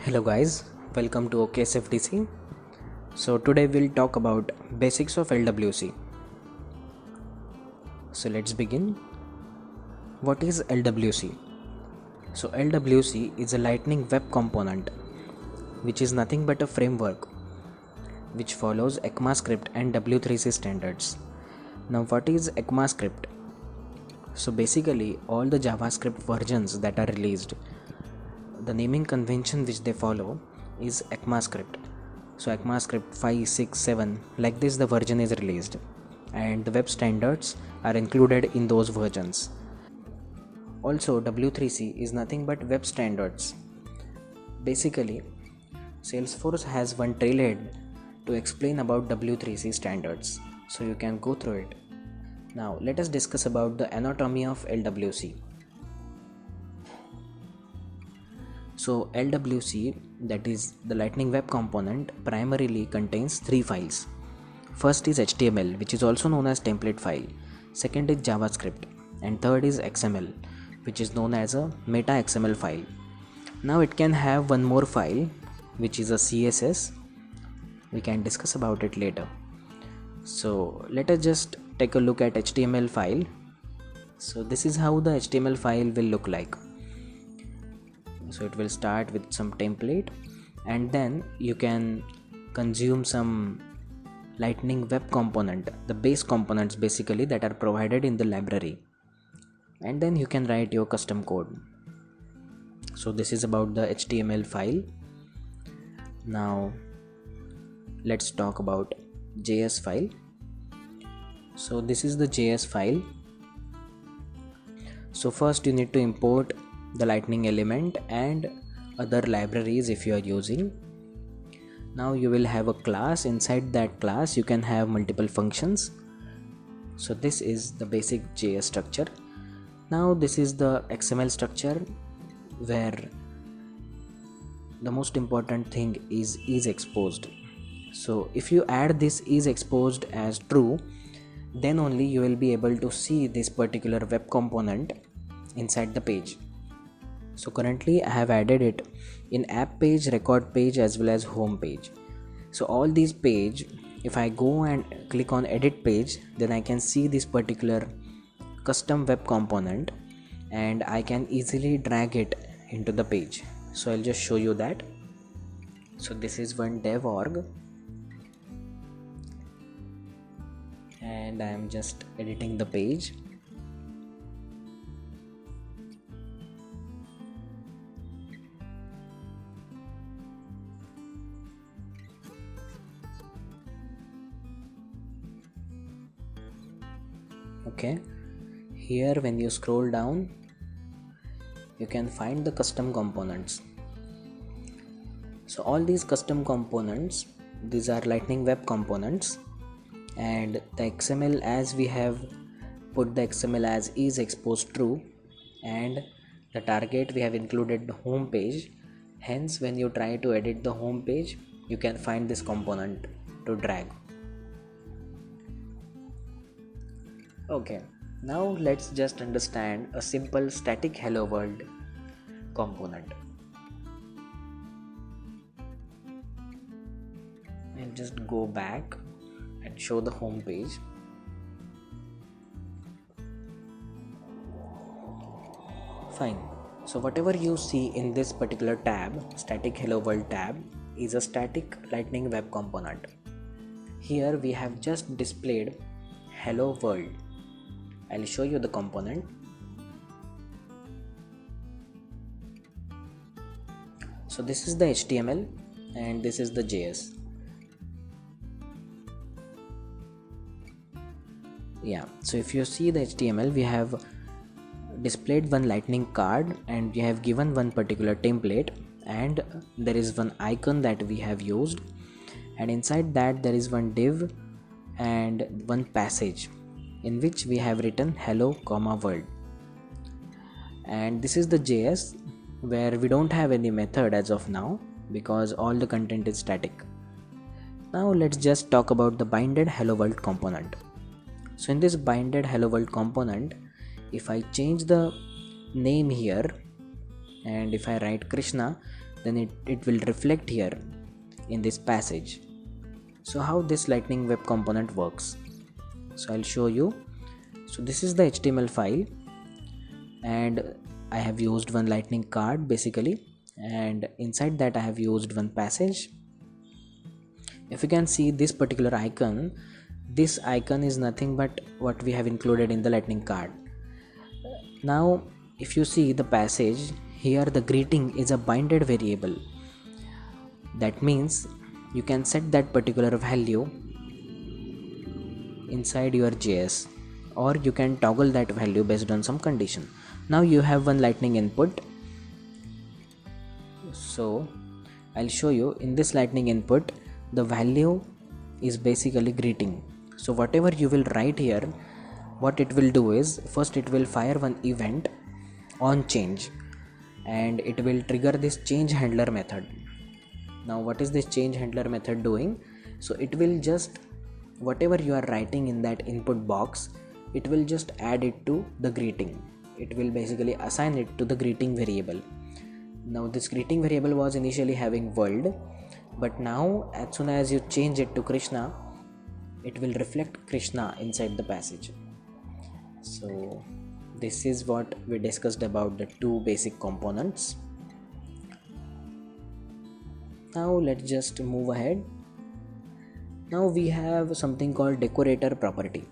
Hello guys, welcome to OKSFDC. So today we'll talk about basics of LWC. So let's begin. What is LWC? So LWC is a Lightning Web Component which is nothing but a framework which follows ECMAScript and W3C standards. Now what is ECMAScript? So basically all the JavaScript versions that are released, the naming convention which they follow is ECMAScript. So ECMAScript 5, 6, 7, like this the version is released and the web standards are included in those versions. Also W3C is nothing but web standards. Basically Salesforce has one trailhead to explain about W3C standards, so you can go through it. Now let us discuss about the anatomy of LWC. So LWC, that is the Lightning Web Component, primarily contains three files. First is HTML, which is also known as template file. Second is JavaScript, and third is XML, which is known as a meta XML file. Now it can have one more file, which is a CSS. We can discuss about it later. So let us just take a look at HTML file. So this is how the HTML file will look like. So it will start with some template and then you can consume some Lightning Web Component, the base components basically that are provided in the library, and then you can write your custom code. So this is about the HTML file. Now let's talk about JS file. So this is the JS file. So first you need to import the Lightning element and other libraries if you are using. Now you will have a class. Inside that class you can have multiple functions. So this is the basic JS structure. Now this is the XML structure, where the most important thing is exposed. So if you add this is exposed as true, then only you will be able to see this particular web component inside the page. So currently I have added it in app page, record page as well as home page. So all these page, if I go and click on edit page, then I can see this particular custom web component and I can easily drag it into the page. So I'll just show you that. So this is one dev org and I am just editing the page. Okay, here when you scroll down you can find the custom components. So all these custom components, these are Lightning Web Components, and the XML, as we have put the XML as is exposed true, and the target we have included the home page. Hence when you try to edit the home page, you can find this component to drag. Okay, now let's just understand a simple static hello world component. I'll just go back and show the home page. Fine. So whatever you see in this particular tab, static hello world tab, is a static Lightning Web Component. Here we have just displayed hello world. I'll show you the component. So this is the HTML and this is the JS. Yeah, so if you see the HTML, we have displayed one lightning card and we have given one particular template, and there is one icon that we have used, and inside that there is one div and one passage in which we have written hello world. And this is the JS, where we don't have any method as of now because all the content is static. Now let's just talk about the binded hello world component. So in this binded hello world component, if I change the name here and if I write Krishna, then it will reflect here in this passage. So how this lightning web component works, so I'll show you. So this is the HTML file, and I have used one lightning card basically, and inside that I have used one passage. If you can see this particular icon, this icon is nothing but what we have included in the lightning card. Now if you see the passage here, the greeting is a binded variable. That means you can set that particular value inside your JS, or you can toggle that value based on some condition. Now you have one lightning input, so I'll show you. In this lightning input, the value is basically greeting. So whatever you will write here, what it will do is, first it will fire one event on change, and it will trigger this change handler method. Now what is this change handler method doing? So it will just, whatever you are writing in that input box, it will just add it to the greeting. It will basically assign it to the greeting variable. Now this greeting variable was initially having world, but now as soon as you change it to Krishna, it will reflect Krishna inside the passage. So this is what we discussed about the two basic components. Now let's just move ahead. Now we have something called decorator property.